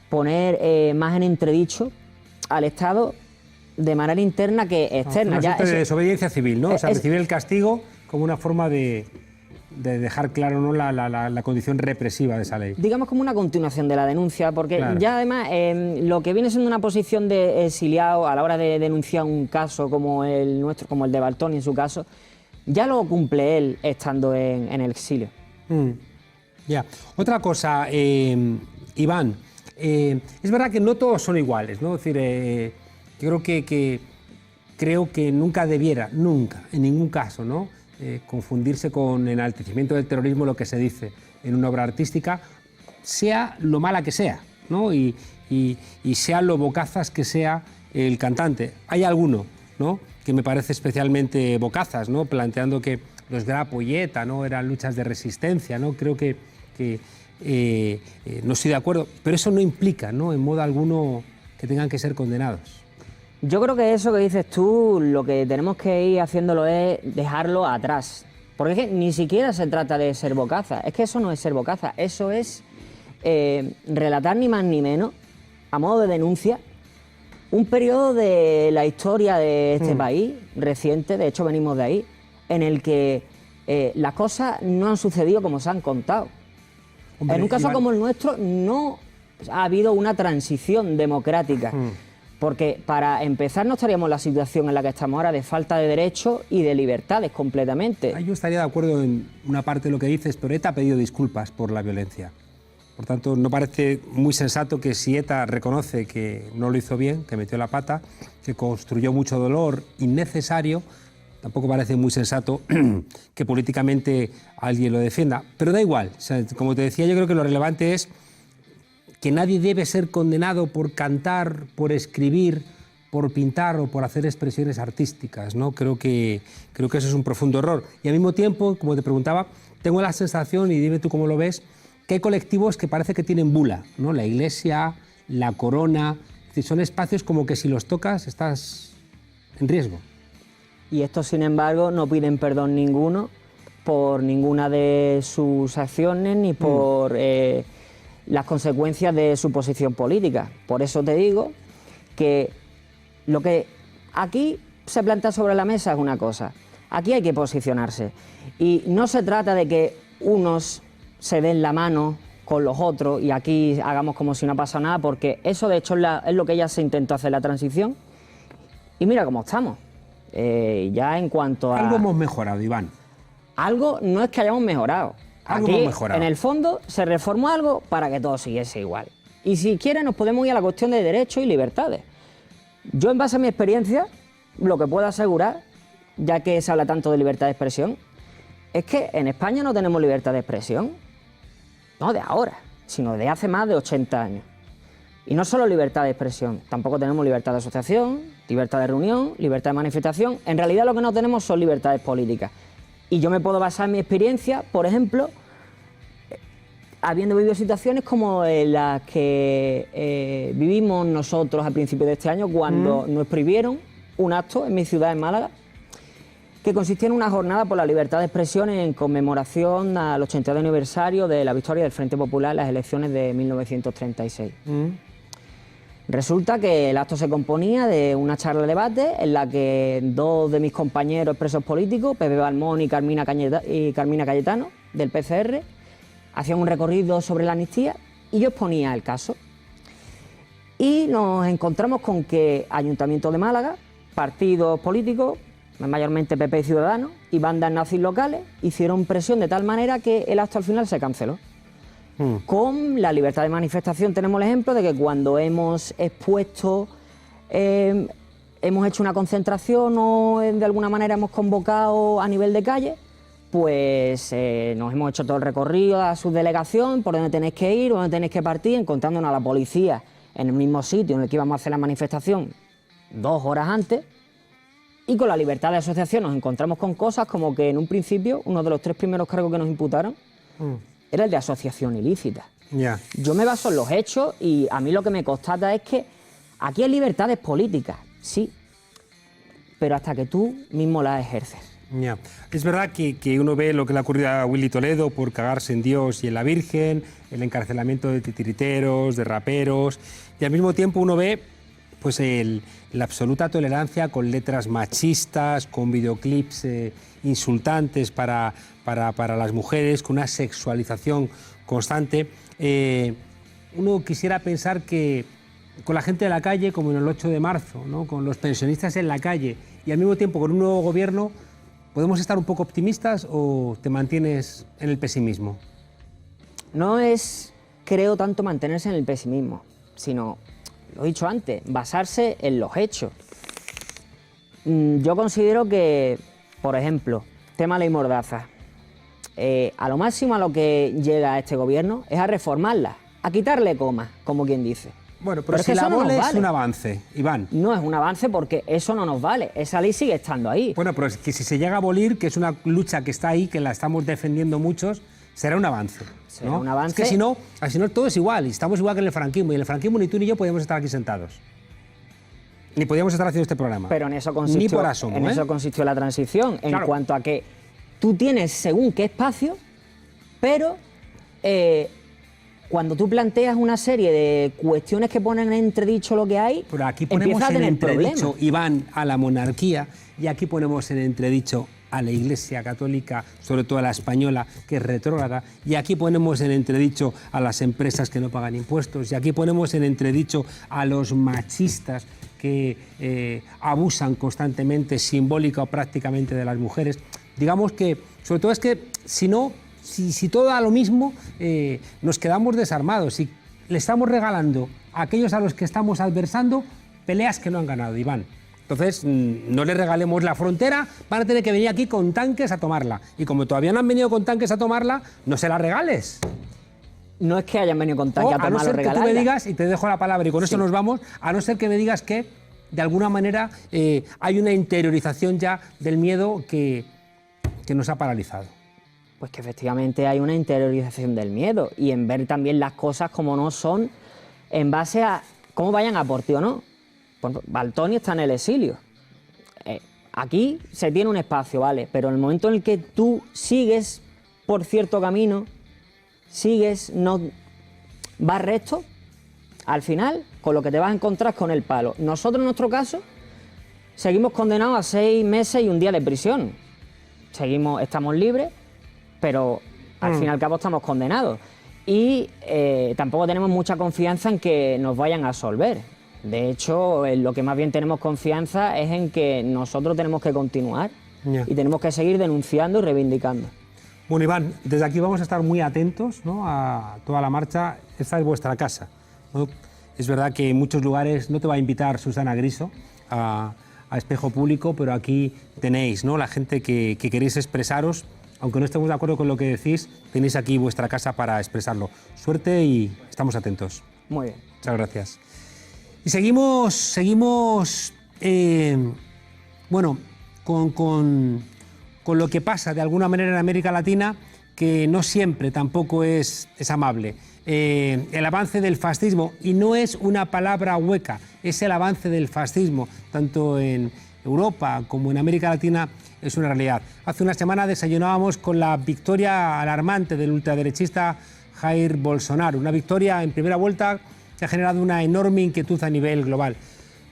[SPEAKER 10] poner más en entredicho al Estado de manera interna que externa.
[SPEAKER 3] Una suerte de desobediencia civil, ¿no? O sea, recibir el castigo como una forma de dejar claro, ¿no?, la condición represiva de esa ley.
[SPEAKER 10] Digamos como una continuación de la denuncia, porque
[SPEAKER 3] claro,
[SPEAKER 10] ya además lo que viene siendo una posición de exiliado a la hora de denunciar un caso como el nuestro, como el de Valtònyc en su caso, ya lo cumple él estando en el exilio.
[SPEAKER 3] Ya. Otra cosa, Iván, es verdad que no todos son iguales, ¿no? Es decir, yo creo que nunca debiera, nunca, en ningún caso, ¿no?, confundirse con enaltecimiento del terrorismo lo que se dice en una obra artística, sea lo mala que sea, ¿no? Y sea lo bocazas que sea el cantante. Hay alguno, ¿no?, que me parece especialmente bocazas, ¿no?, planteando que los Grapo y ETA, ¿no?, eran luchas de resistencia, ¿no? Creo que no estoy de acuerdo, pero eso no implica, ¿no?, en modo alguno que tengan que ser condenados.
[SPEAKER 10] Yo creo que eso que dices tú, lo que tenemos que ir haciéndolo es dejarlo atrás. Porque es que ni siquiera se trata de ser bocaza, es que eso no es ser bocaza, eso es relatar ni más ni menos, a modo de denuncia, un periodo de la historia de este país, reciente, de hecho venimos de ahí, en el que las cosas no han sucedido como se han contado. Hombre, en un caso como el nuestro no ha habido una transición democrática. Porque para empezar no estaríamos en la situación en la que estamos ahora de falta de derechos y de libertades completamente.
[SPEAKER 3] Yo estaría de acuerdo en una parte de lo que dices, pero ETA ha pedido disculpas por la violencia. Por tanto, no parece muy sensato que si ETA reconoce que no lo hizo bien, que metió la pata, que construyó mucho dolor innecesario, tampoco parece muy sensato que políticamente alguien lo defienda. Pero da igual, o sea, como te decía, yo creo que lo relevante es que nadie debe ser condenado por cantar, por escribir, por pintar o por hacer expresiones artísticas, ¿no? Creo que eso es un profundo error. Y al mismo tiempo, como te preguntaba, tengo la sensación, y dime tú cómo lo ves, que hay colectivos que parece que tienen bula, ¿no? La Iglesia, la Corona, es decir, son espacios como que si los tocas estás en riesgo.
[SPEAKER 10] Y estos, sin embargo, no piden perdón ninguno por ninguna de sus acciones ni por las consecuencias de su posición política. Por eso te digo que lo que aquí se plantea sobre la mesa es una cosa. Aquí hay que posicionarse. Y no se trata de que unos se den la mano con los otros y aquí hagamos como si no pasa nada, porque eso de hecho es lo que ya se intentó hacer la transición. Y mira cómo estamos. Ya en cuanto a...
[SPEAKER 3] Algo hemos mejorado, Iván.
[SPEAKER 10] Algo no es que hayamos mejorado.
[SPEAKER 3] Algo
[SPEAKER 10] aquí,
[SPEAKER 3] hemos mejorado.
[SPEAKER 10] En el fondo, se reformó algo para que todo siguiese igual. Y si quiere, nos podemos ir a la cuestión de derechos y libertades. Yo, en base a mi experiencia, lo que puedo asegurar, ya que se habla tanto de libertad de expresión, es que en España no tenemos libertad de expresión, no de ahora, sino de hace más de 80 años. Y no solo libertad de expresión, tampoco tenemos libertad de asociación, libertad de reunión, libertad de manifestación. En realidad lo que no tenemos son libertades políticas. Y yo me puedo basar en mi experiencia, por ejemplo, habiendo vivido situaciones como las que vivimos nosotros a principios de este año, cuando nos prohibieron un acto en mi ciudad, en Málaga, que consistía en una jornada por la libertad de expresión en conmemoración al 82 aniversario de la victoria del Frente Popular en las elecciones de 1936. Resulta que el acto se componía de una charla de debate en la que dos de mis compañeros presos políticos, Pepe Balmón y Carmina Cayetano, del PCR, hacían un recorrido sobre la amnistía y yo exponía el caso. Y nos encontramos con que Ayuntamiento de Málaga, partidos políticos, mayormente PP y Ciudadanos, y bandas nazis locales, hicieron presión de tal manera que el acto al final se canceló. Con la libertad de manifestación tenemos el ejemplo de que cuando hemos expuesto, hemos hecho una concentración o de alguna manera hemos convocado a nivel de calle, pues nos hemos hecho todo el recorrido a su delegación, por dónde tenéis que ir, dónde tenéis que partir, encontrándonos a la policía en el mismo sitio en el que íbamos a hacer la manifestación 2 horas antes, y con la libertad de asociación nos encontramos con cosas como que en un principio uno de los 3 primeros cargos que nos imputaron era el de asociación ilícita. Yo me baso en los hechos y a mí lo que me constata es que aquí hay libertades políticas, sí, pero hasta que tú mismo las ejerces.
[SPEAKER 3] Es verdad que uno ve lo que le ha ocurrido a Willy Toledo por cagarse en Dios y en la Virgen, el encarcelamiento de titiriteros, de raperos, y al mismo tiempo uno ve pues la absoluta tolerancia con letras machistas, con videoclips insultantes para las mujeres, con una sexualización constante. Uno quisiera pensar que con la gente de la calle, como en el 8 de marzo, ¿no? Con los pensionistas en la calle y al mismo tiempo con un nuevo gobierno, ¿podemos estar un poco optimistas o te mantienes en el pesimismo?
[SPEAKER 10] No es, creo, tanto mantenerse en el pesimismo, sino, lo he dicho antes, basarse en los hechos. Yo considero que, por ejemplo, tema ley Mordaza, a lo máximo a lo que llega este gobierno es a reformarla, a quitarle comas, como quien dice.
[SPEAKER 3] Bueno, pero si la abole es un avance, Iván.
[SPEAKER 10] No es un avance porque eso no nos vale, esa ley sigue estando ahí.
[SPEAKER 3] Bueno, pero es que si se llega a abolir, que es una lucha que está ahí, que la estamos defendiendo muchos, será un avance.
[SPEAKER 10] Será un avance.
[SPEAKER 3] Es que si no todo es igual, y estamos igual que en el franquismo, y en el franquismo ni tú ni yo podíamos estar aquí sentados. Ni podíamos estar haciendo este programa.
[SPEAKER 10] Pero en eso consistió,
[SPEAKER 3] ni por asomo,
[SPEAKER 10] eso consistió la transición, en cuanto a que tú tienes según qué espacio, pero cuando tú planteas una serie de cuestiones que ponen en entredicho lo que hay,
[SPEAKER 3] pero aquí ponemos en entredicho, Iván, a la monarquía, y aquí ponemos en entredicho a la Iglesia Católica, sobre todo a la española, que es retrógrada, y aquí ponemos en entredicho a las empresas que no pagan impuestos, y aquí ponemos en entredicho a los machistas que abusan constantemente, simbólica o prácticamente, de las mujeres. Digamos que, sobre todo es que, si todo da lo mismo, nos quedamos desarmados y le estamos regalando a aquellos a los que estamos adversando peleas que no han ganado, Iván. Entonces, no les regalemos la frontera, van a tener que venir aquí con tanques a tomarla. Y como todavía no han venido con tanques a tomarla, no se la regales.
[SPEAKER 10] No es que hayan venido con tanques a tomarla,
[SPEAKER 3] a no ser que tú me digas, y te dejo la palabra y con esto nos vamos, a no ser que me digas que, de alguna manera, hay una interiorización ya del miedo que nos ha paralizado.
[SPEAKER 10] Pues que efectivamente hay una interiorización del miedo y en ver también las cosas como no son en base a cómo vayan a por ti o no. Pues Valtoni está en el exilio. Aquí se tiene un espacio, ¿vale? Pero en el momento en el que tú sigues por cierto camino, no vas recto, al final con lo que te vas a encontrar es con el palo. Nosotros en nuestro caso seguimos condenados a 6 meses y un día de prisión. Estamos libres, pero al fin y al cabo estamos condenados. Y tampoco tenemos mucha confianza en que nos vayan a absolver. De hecho, en lo que más bien tenemos confianza es en que nosotros tenemos que continuar y tenemos que seguir denunciando y reivindicando.
[SPEAKER 3] Bueno, Iván, desde aquí vamos a estar muy atentos, ¿no?, a toda la marcha. Esta es vuestra casa, ¿no? Es verdad que en muchos lugares no te va a invitar Susana Griso a espejo público, pero aquí tenéis, ¿no?, la gente que queréis expresaros. Aunque no estemos de acuerdo con lo que decís, tenéis aquí vuestra casa para expresarlo. Suerte y estamos atentos.
[SPEAKER 10] Muy bien.
[SPEAKER 3] Muchas gracias. Y seguimos bueno, con lo que pasa de alguna manera en América Latina, que no siempre tampoco es amable. El avance del fascismo, y no es una palabra hueca, es el avance del fascismo, tanto en Europa como en América Latina, es una realidad. Hace una semana desayunábamos con la victoria alarmante del ultraderechista Jair Bolsonaro, una victoria en primera vuelta que que ha generado una enorme inquietud a nivel global.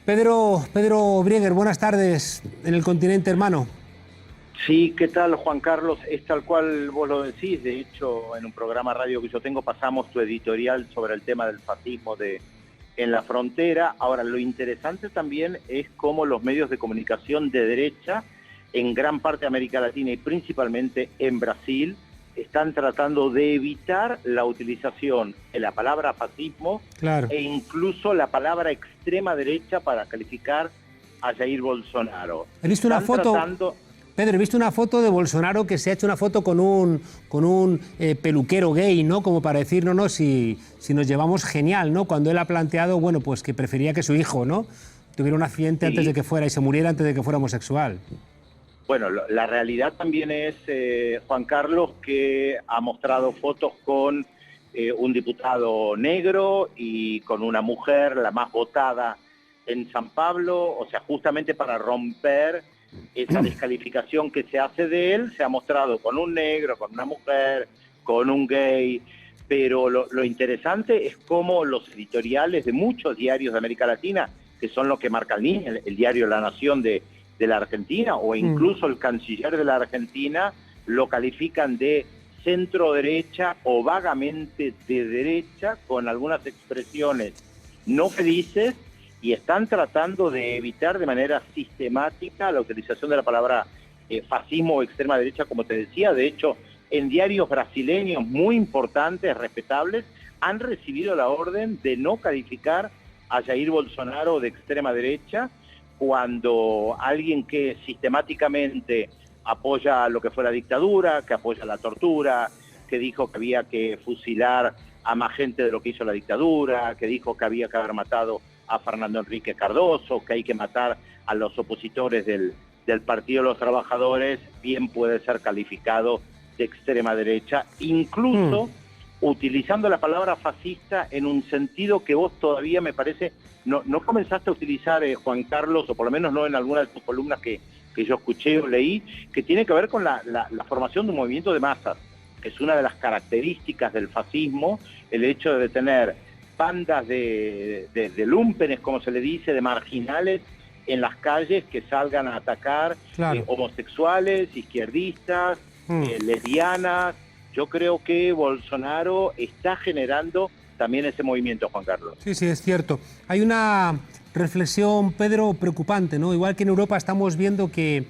[SPEAKER 3] Pedro Brieger, buenas tardes en el continente hermano.
[SPEAKER 12] Sí, ¿qué tal, Juan Carlos? Es tal cual vos lo decís. De hecho, en un programa radio que yo tengo pasamos tu editorial sobre el tema del fascismo en la frontera. Ahora, lo interesante también es cómo los medios de comunicación de derecha en gran parte de América Latina y principalmente en Brasil están tratando de evitar la utilización de la palabra fascismo, claro, e incluso la palabra extrema derecha para calificar a Jair Bolsonaro.
[SPEAKER 3] He visto una foto, Pedro, he visto una foto de Bolsonaro que se ha hecho una foto con un peluquero gay, ¿no? Como para decir, no, si nos llevamos genial, ¿no? Cuando él ha planteado, bueno, pues que prefería que su hijo, ¿no?, tuviera un accidente antes de que fuera y se muriera antes de que fuera homosexual.
[SPEAKER 12] Bueno, la realidad también es, Juan Carlos, que ha mostrado fotos con un diputado negro y con una mujer, la más votada en San Pablo, o sea, justamente para romper esa descalificación que se hace de él. Se ha mostrado con un negro, con una mujer, con un gay, pero lo interesante es cómo los editoriales de muchos diarios de América Latina, que son los que marcan línea, el diario La Nación de la Argentina, o incluso el canciller de la Argentina, lo califican de centro derecha o vagamente de derecha, con algunas expresiones no felices, y están tratando de evitar de manera sistemática la utilización de la palabra fascismo o extrema derecha, como te decía. De hecho, en diarios brasileños muy importantes, respetables, han recibido la orden de no calificar a Jair Bolsonaro de extrema derecha, cuando alguien que sistemáticamente apoya lo que fue la dictadura, que apoya la tortura, que dijo que había que fusilar a más gente de lo que hizo la dictadura, que dijo que había que haber matado a Fernando Enrique Cardoso, que hay que matar a los opositores del Partido de los Trabajadores, bien puede ser calificado de extrema derecha, incluso utilizando la palabra fascista en un sentido que vos todavía, me parece, no comenzaste a utilizar, Juan Carlos, o por lo menos no en alguna de tus columnas que yo escuché o leí, que tiene que ver con la formación de un movimiento de masas, que es una de las características del fascismo, el hecho de tener bandas de lúmpenes, como se le dice, de marginales en las calles que salgan a atacar, claro, homosexuales, izquierdistas, lesbianas. Yo creo que Bolsonaro está generando también ese movimiento, Juan Carlos.
[SPEAKER 3] Sí, sí, es cierto. Hay una reflexión, Pedro, preocupante, ¿no? Igual que en Europa estamos viendo que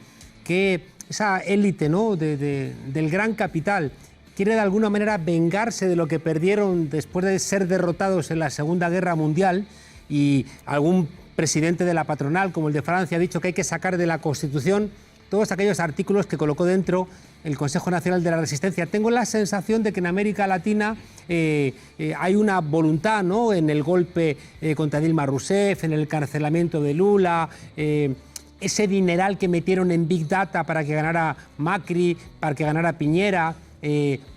[SPEAKER 3] esa élite, ¿no?, del gran capital quiere de alguna manera vengarse de lo que perdieron después de ser derrotados en la Segunda Guerra Mundial, y algún presidente de la patronal, como el de Francia, ha dicho que hay que sacar de la Constitución todos aquellos artículos que colocó dentro el Consejo Nacional de la Resistencia. Tengo la sensación de que en América Latina hay una voluntad, ¿no?, en el golpe contra Dilma Rousseff, en el encarcelamiento de Lula, ese dineral que metieron en Big Data para que ganara Macri, para que ganara Piñera,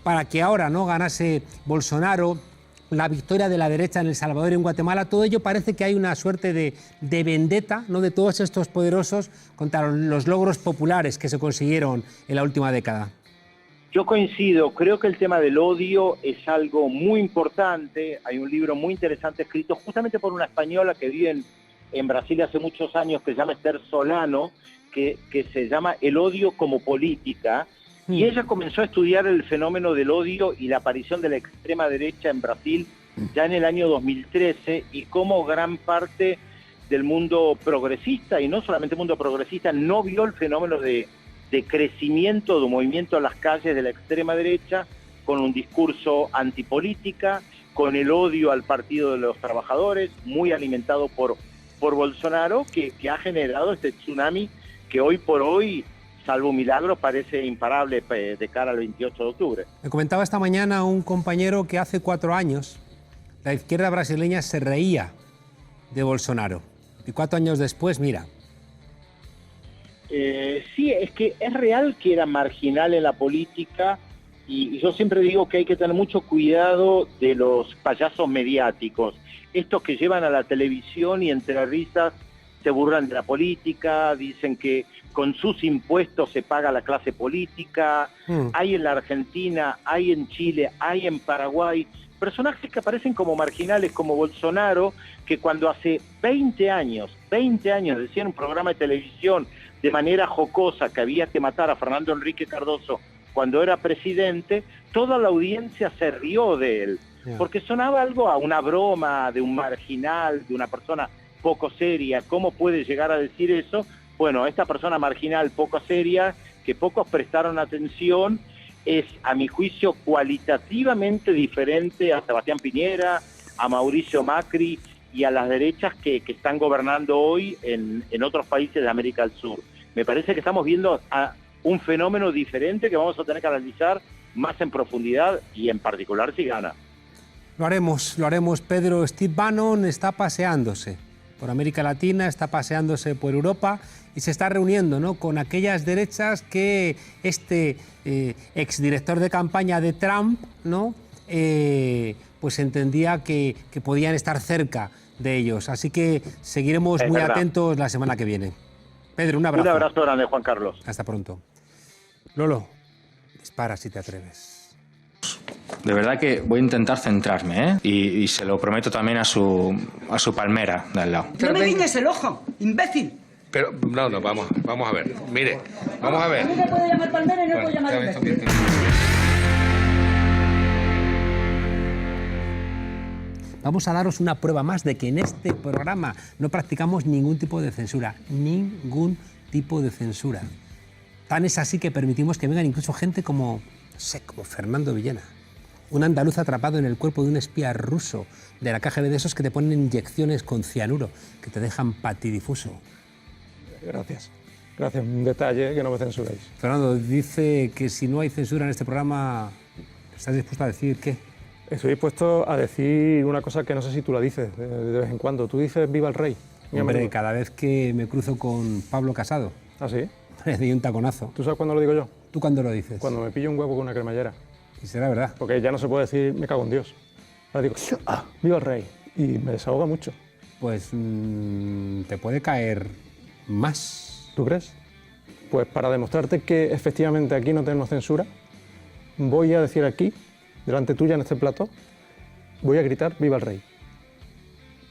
[SPEAKER 3] para que ahora no ganase Bolsonaro, la victoria de la derecha en El Salvador y en Guatemala. Todo ello parece que hay una suerte de vendetta, ¿no?, de todos estos poderosos contra los logros populares que se consiguieron en la última década.
[SPEAKER 12] Yo coincido, creo que el tema del odio es algo muy importante. Hay un libro muy interesante escrito justamente por una española que vive en Brasil hace muchos años, que se llama Esther Solano, que se llama El odio como política. Y ella comenzó a estudiar el fenómeno del odio y la aparición de la extrema derecha en Brasil ya en el año 2013, y cómo gran parte del mundo progresista, y no solamente el mundo progresista, no vio el fenómeno de crecimiento de un movimiento a las calles de la extrema derecha, con un discurso antipolítica, con el odio al Partido de los Trabajadores, muy alimentado por Bolsonaro, que ha generado este tsunami que hoy por hoy, salvo un milagro, parece imparable de cara al 28 de octubre.
[SPEAKER 3] Me comentaba esta mañana un compañero que hace 4 años la izquierda brasileña se reía de Bolsonaro. Y 4 años después, mira.
[SPEAKER 12] Sí, es que es real que era marginal en la política, y yo siempre digo que hay que tener mucho cuidado de los payasos mediáticos, estos que llevan a la televisión y entre risas se burlan de la política, dicen que con sus impuestos se paga la clase política. Hay en la Argentina, hay en Chile, hay en Paraguay personajes que aparecen como marginales, como Bolsonaro, que cuando hace 20 años decía en un programa de televisión de manera jocosa que había que matar a Fernando Enrique Cardoso cuando era presidente, toda la audiencia se rió de él, porque sonaba algo a una broma de un marginal, de una persona poco seria. ¿Cómo puede llegar a decir eso? Bueno, esta persona marginal poco seria, que pocos prestaron atención, es, a mi juicio, cualitativamente diferente a Sebastián Piñera, a Mauricio Macri y a las derechas que están gobernando hoy en otros países de América del Sur. Me parece que estamos viendo a un fenómeno diferente que vamos a tener que analizar más en profundidad y en particular si gana.
[SPEAKER 3] Lo haremos, Pedro. Steve Bannon está paseándose por América Latina, está paseándose por Europa y se está reuniendo, ¿no?, con aquellas derechas que este exdirector de campaña de Trump, ¿no?, pues entendía que podían estar cerca de ellos. Así que seguiremos muy atentos la semana que viene. Pedro, un abrazo.
[SPEAKER 12] Un abrazo grande, Juan Carlos.
[SPEAKER 3] Hasta pronto. Lolo, dispara si te atreves.
[SPEAKER 13] De verdad que voy a intentar centrarme, ¿eh? Y se lo prometo también a su palmera de al lado.
[SPEAKER 14] No me guiñes el ojo, imbécil.
[SPEAKER 15] Pero, no, vamos a ver. Mire, vamos a ver.
[SPEAKER 14] A mí me puede llamar palmera y no puedo llamar imbécil.
[SPEAKER 3] Vamos a daros una prueba más de que en este programa no practicamos ningún tipo de censura. Ningún tipo de censura. Tan es así que permitimos que vengan incluso gente como, no sé, como Fernando Villena, un andaluz atrapado en el cuerpo de un espía ruso de la KGB, de esos que te ponen inyecciones con cianuro, que te dejan patidifuso.
[SPEAKER 16] Gracias. Gracias, un detalle que no me censuréis.
[SPEAKER 3] Fernando, dice que si no hay censura en este programa, ¿estás dispuesto a decir qué?
[SPEAKER 16] Estoy dispuesto a decir una cosa que no sé si tú la dices de vez en cuando. Tú dices viva el rey.
[SPEAKER 3] Hombre, cada vez que me cruzo con Pablo Casado.
[SPEAKER 16] ¿Ah, sí?
[SPEAKER 3] Le doy un taconazo.
[SPEAKER 16] ¿Tú sabes cuándo lo digo yo?
[SPEAKER 3] ¿Tú cuándo lo dices?
[SPEAKER 16] Cuando me pillo un huevo con una cremallera.
[SPEAKER 3] Y será verdad.
[SPEAKER 16] Porque ya no se puede decir me cago en Dios. Ahora digo, viva el rey. Y me desahoga mucho.
[SPEAKER 3] Pues te puede caer más.
[SPEAKER 16] ¿Tú crees? Pues para demostrarte que efectivamente aquí no tenemos censura, voy a decir aquí, delante tuya en este plató, voy a gritar viva el rey.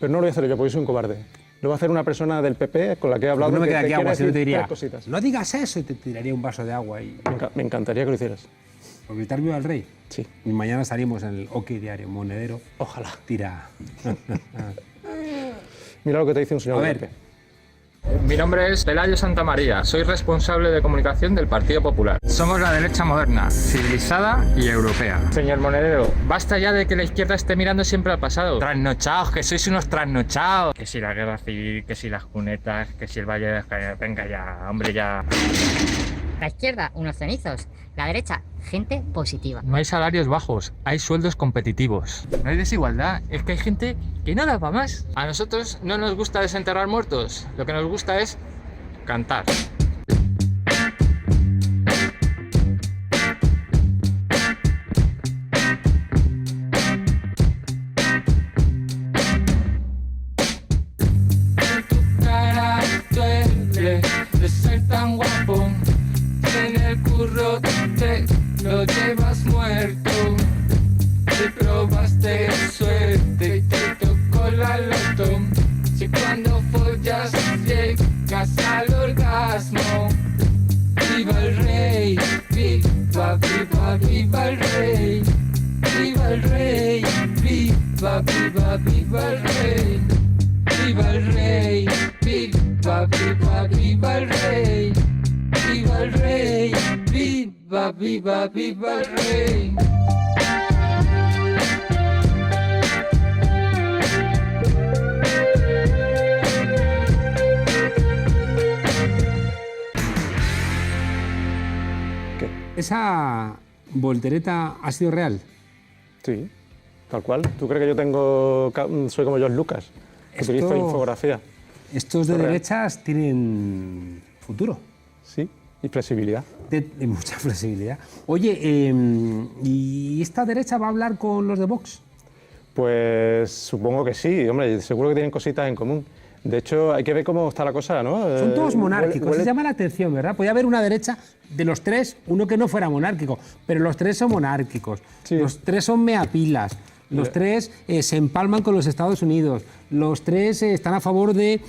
[SPEAKER 16] Pero no lo voy a hacer yo porque soy un cobarde. Lo va a hacer una persona del PP con la que he hablado.
[SPEAKER 3] No me queda aquí agua, si no te diría,
[SPEAKER 16] cositas.
[SPEAKER 3] no digas eso, y te tiraría un vaso de agua. Y...
[SPEAKER 16] Me encantaría que lo hicieras.
[SPEAKER 3] ¿Por gritar viva el rey?
[SPEAKER 16] Sí.
[SPEAKER 3] Y mañana salimos en el OK Diario, Monedero.
[SPEAKER 16] Ojalá.
[SPEAKER 3] Tira.
[SPEAKER 16] Mira lo que te dice un señor del PP.
[SPEAKER 17] Mi nombre es Pelayo Santamaría, soy responsable de comunicación del Partido Popular. Somos la derecha moderna, civilizada y europea. Señor Monedero, basta ya de que la izquierda esté mirando siempre al pasado. Trasnochados, que sois unos trasnochados. Que si la guerra civil, que si las cunetas, que si el Valle de Jaén. Venga ya, hombre ya.
[SPEAKER 18] La izquierda, unos cenizos. La derecha, gente positiva.
[SPEAKER 17] No hay salarios bajos, hay sueldos competitivos. No hay desigualdad, es que hay gente que no da para más. A nosotros no nos gusta desenterrar muertos, lo que nos gusta es cantar. Tu cara duele de ser tan guapo. En el curro te lo llevas muerto. Si probaste suerte y te tocó la loto. Si cuando follas llegas al orgasmo. Viva el rey, viva, viva, viva el rey. Viva el rey, viva, viva, viva el rey. Viva el rey, viva, viva, viva el rey. Viva el rey, viva, viva, viva el rey.
[SPEAKER 3] ¿Qué? ¿Esa voltereta ha sido real?
[SPEAKER 16] Sí, tal cual. ¿Tú crees que yo soy como George Lucas? Que utilizo infografía.
[SPEAKER 3] Estos de derechas tienen futuro.
[SPEAKER 16] Sí, y flexibilidad.
[SPEAKER 3] De mucha flexibilidad. Oye, ¿y esta derecha va a hablar con los de Vox?
[SPEAKER 16] Pues supongo que sí, hombre, seguro que tienen cositas en común. De hecho, hay que ver cómo está la cosa, ¿no?
[SPEAKER 3] Son todos monárquicos, se llama la atención, ¿verdad? Podría haber una derecha de los tres, uno que no fuera monárquico, pero los tres son monárquicos, sí. Los tres son meapilas, Los tres se empalman con los Estados Unidos. Los tres están a favor de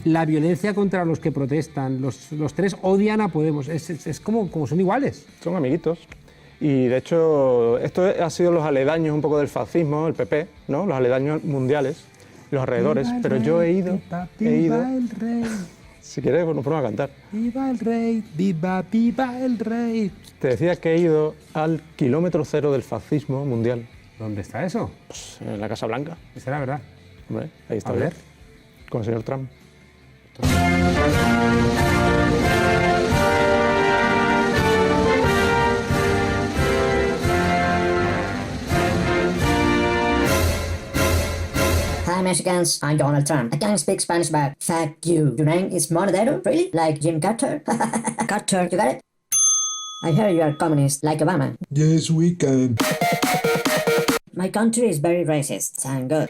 [SPEAKER 3] la violencia contra los que protestan. Los tres odian a Podemos. Es como son iguales.
[SPEAKER 16] Son amiguitos. Y de hecho, esto ha sido los aledaños un poco del fascismo, el PP, ¿no? Los aledaños mundiales, los alrededores. Pero yo he ido.
[SPEAKER 3] Viva el rey.
[SPEAKER 16] Si quieres, pues nos ponemos a cantar.
[SPEAKER 3] Viva el rey, viva el rey.
[SPEAKER 16] Te decía que he ido al kilómetro cero del fascismo mundial.
[SPEAKER 3] ¿Dónde está eso?
[SPEAKER 16] Pues en la Casa Blanca.
[SPEAKER 3] Esa era verdad.
[SPEAKER 16] Hombre, ahí está.
[SPEAKER 3] A ver.
[SPEAKER 16] Con el señor Trump.
[SPEAKER 19] Hi Mexicans, I'm Donald Trump. I can't speak Spanish but fuck you. Your name is Monedero? Really? Like Jim Carter? Carter, you got it? I heard you are communist, like Obama.
[SPEAKER 20] Yes, we can.
[SPEAKER 19] My country is very racist, and good.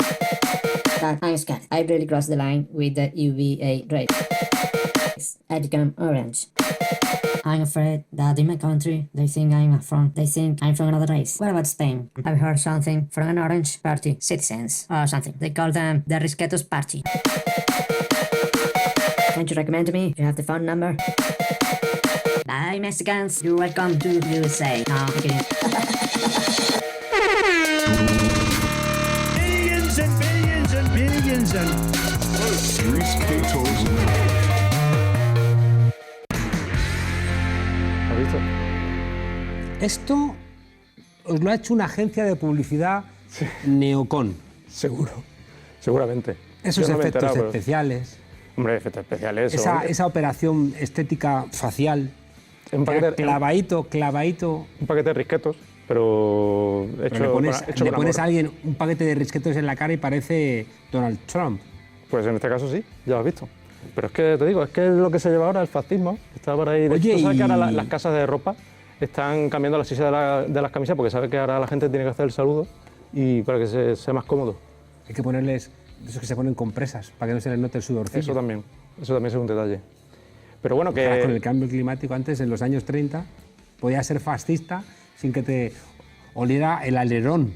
[SPEAKER 19] But I'm scared. I really crossed the line with the UVA race. I become orange. I'm afraid that in my country, they think I'm from another race. What about Spain? I've heard something from an Orange Party citizens, or something. They call them the Risquetos Party. Can't you recommend me? You have the phone number? Bye, Mexicans. You're welcome to USA. No, I'm kidding.
[SPEAKER 5] Billions and billions and billions and...
[SPEAKER 20] Risquetos.
[SPEAKER 16] ¿Has visto?
[SPEAKER 3] Esto os lo ha hecho una agencia de publicidad neocon.
[SPEAKER 16] Seguramente.
[SPEAKER 3] Esos
[SPEAKER 16] Yo no me he
[SPEAKER 3] efectos
[SPEAKER 16] enterado,
[SPEAKER 3] especiales.
[SPEAKER 16] Hombre, efectos especiales.
[SPEAKER 3] Esa operación estética facial.
[SPEAKER 16] Un paquete,
[SPEAKER 3] clavadito.
[SPEAKER 16] Un paquete de risquetos, pero hecho.
[SPEAKER 3] Le pones a alguien un paquete de risquetos en la cara y parece Donald Trump.
[SPEAKER 16] Pues en este caso sí, ya lo has visto. Pero es que te digo, es que es lo que se lleva ahora el fascismo. Está por ahí.
[SPEAKER 3] Oye,
[SPEAKER 16] ¿tú sabes que ahora las casas de ropa están cambiando la sisa de las camisas porque sabe que ahora la gente tiene que hacer el saludo y para que sea más cómodo?
[SPEAKER 3] Hay que ponerles esos que se ponen compresas para que no se les note el sudorcillo.
[SPEAKER 16] Eso también es un detalle. Pero bueno, que...
[SPEAKER 3] Ahora con el cambio climático, antes, en los años 30, podías ser fascista sin que te oliera el alerón.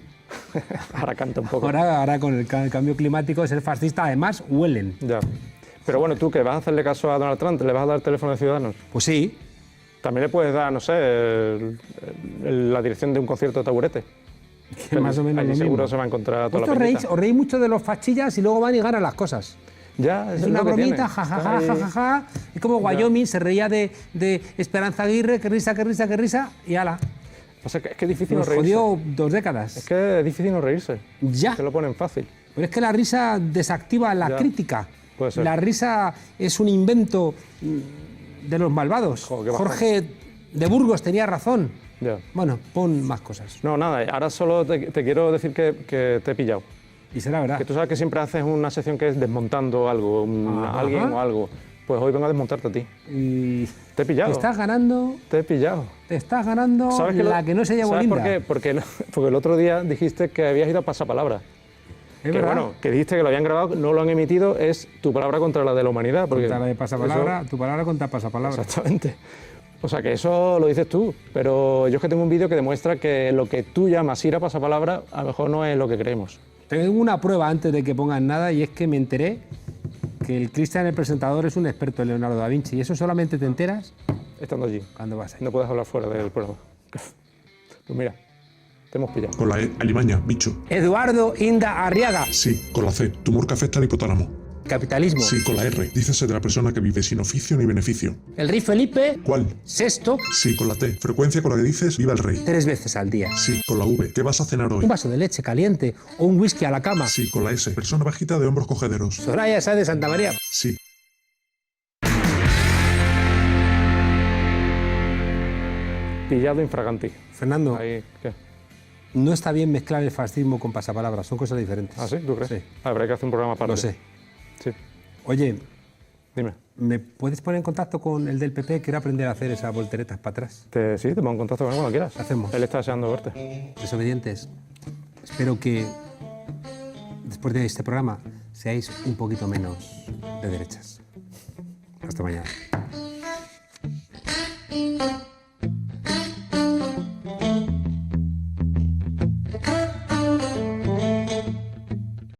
[SPEAKER 16] Ahora canta un poco.
[SPEAKER 3] Ahora con el cambio climático, ser fascista, además, huelen.
[SPEAKER 16] Ya. Pero bueno, ¿tú qué vas a hacerle caso a Donald Trump? ¿Le vas a dar el teléfono de Ciudadanos?
[SPEAKER 3] Pues sí.
[SPEAKER 16] También le puedes dar, no sé, la dirección de un concierto de Taburete.
[SPEAKER 3] Que más o menos
[SPEAKER 16] allí
[SPEAKER 3] lo
[SPEAKER 16] seguro
[SPEAKER 3] mismo.
[SPEAKER 16] se va a encontrar toda la
[SPEAKER 3] Os reís mucho de los fachillas y luego van y ganan las cosas.
[SPEAKER 16] Ya,
[SPEAKER 3] es una bromita, jajaja. Y como Wyoming se reía de Esperanza Aguirre, qué risa, y ala.
[SPEAKER 16] O sea, es que es difícil
[SPEAKER 3] Nos
[SPEAKER 16] no reírse.
[SPEAKER 3] jodió 2 décadas.
[SPEAKER 16] Es que es difícil no reírse.
[SPEAKER 3] Ya.
[SPEAKER 16] Se lo ponen fácil.
[SPEAKER 3] Pero es que la risa desactiva la crítica.
[SPEAKER 16] Puede ser.
[SPEAKER 3] La risa es un invento de los malvados. Jorge de Burgos tenía razón.
[SPEAKER 16] Ya.
[SPEAKER 3] Bueno, pon más cosas.
[SPEAKER 16] No, nada, ahora solo te quiero decir que te he pillado.
[SPEAKER 3] Y será verdad.
[SPEAKER 16] Que tú sabes que siempre haces una sección que es desmontando algo, alguien o algo. Pues hoy vengo a desmontarte a ti.
[SPEAKER 3] Y
[SPEAKER 16] te he pillado.
[SPEAKER 3] Te estás ganando.
[SPEAKER 16] Te he pillado.
[SPEAKER 3] Te estás ganando
[SPEAKER 16] ¿Sabes
[SPEAKER 3] que no se llevó
[SPEAKER 16] ¿sabes
[SPEAKER 3] linda.
[SPEAKER 16] por qué? Porque el otro día dijiste que habías ido a pasapalabra.
[SPEAKER 3] Es
[SPEAKER 16] que
[SPEAKER 3] verdad.
[SPEAKER 16] bueno, que dijiste que lo habían grabado, no lo han emitido, es tu palabra contra la de la humanidad. Porque
[SPEAKER 3] Contra la de pasapalabra,
[SPEAKER 16] eso...
[SPEAKER 3] tu palabra contra pasapalabra.
[SPEAKER 16] Exactamente. O sea, que eso lo dices tú, pero yo es que tengo un vídeo que demuestra que lo que tú llamas ir a pasapalabra a lo mejor no es lo que creemos.
[SPEAKER 3] Tengo una prueba antes de que pongan nada y es que me enteré que el Cristian, el presentador, es un experto en Leonardo da Vinci y eso solamente te enteras
[SPEAKER 16] estando allí.
[SPEAKER 3] Cuando vas ahí.
[SPEAKER 16] No puedes hablar fuera del programa. Pues mira, te hemos pillado.
[SPEAKER 20] Con la E, alimaña, bicho.
[SPEAKER 3] Eduardo Inda Arriaga.
[SPEAKER 20] Sí, con la C, tumor que afecta al hipotálamo.
[SPEAKER 3] Capitalismo.
[SPEAKER 20] Sí, con la R, dícese de la persona que vive sin oficio ni beneficio.
[SPEAKER 3] El rey Felipe.
[SPEAKER 20] ¿Cuál?
[SPEAKER 3] Sexto.
[SPEAKER 20] Sí, con la T, frecuencia con la que dices viva el rey.
[SPEAKER 3] 3 veces al día.
[SPEAKER 20] Sí, con la V, ¿qué vas a cenar hoy?
[SPEAKER 3] Un vaso de leche caliente o un whisky a la cama.
[SPEAKER 20] Sí, con la S, persona bajita de hombros cogederos.
[SPEAKER 3] Soraya Sá de Santa María.
[SPEAKER 20] Sí.
[SPEAKER 16] Pillado infraganti.
[SPEAKER 3] Fernando.
[SPEAKER 16] Ahí, ¿qué?
[SPEAKER 3] No está bien mezclar el fascismo con pasapalabras, son cosas diferentes.
[SPEAKER 16] ¿Ah, sí? ¿Tú crees?
[SPEAKER 3] Sí.
[SPEAKER 16] Habrá que hacer un programa para
[SPEAKER 3] Lo sé.
[SPEAKER 16] Sí.
[SPEAKER 3] Oye,
[SPEAKER 16] dime.
[SPEAKER 3] ¿Me puedes poner en contacto con el del PP? Quiero aprender a hacer esas volteretas para atrás.
[SPEAKER 16] Sí, te pongo en contacto con él cuando quieras.
[SPEAKER 3] Hacemos.
[SPEAKER 16] Él está deseando verte.
[SPEAKER 3] Desobedientes, espero que después de este programa seáis un poquito menos de derechas. Hasta mañana.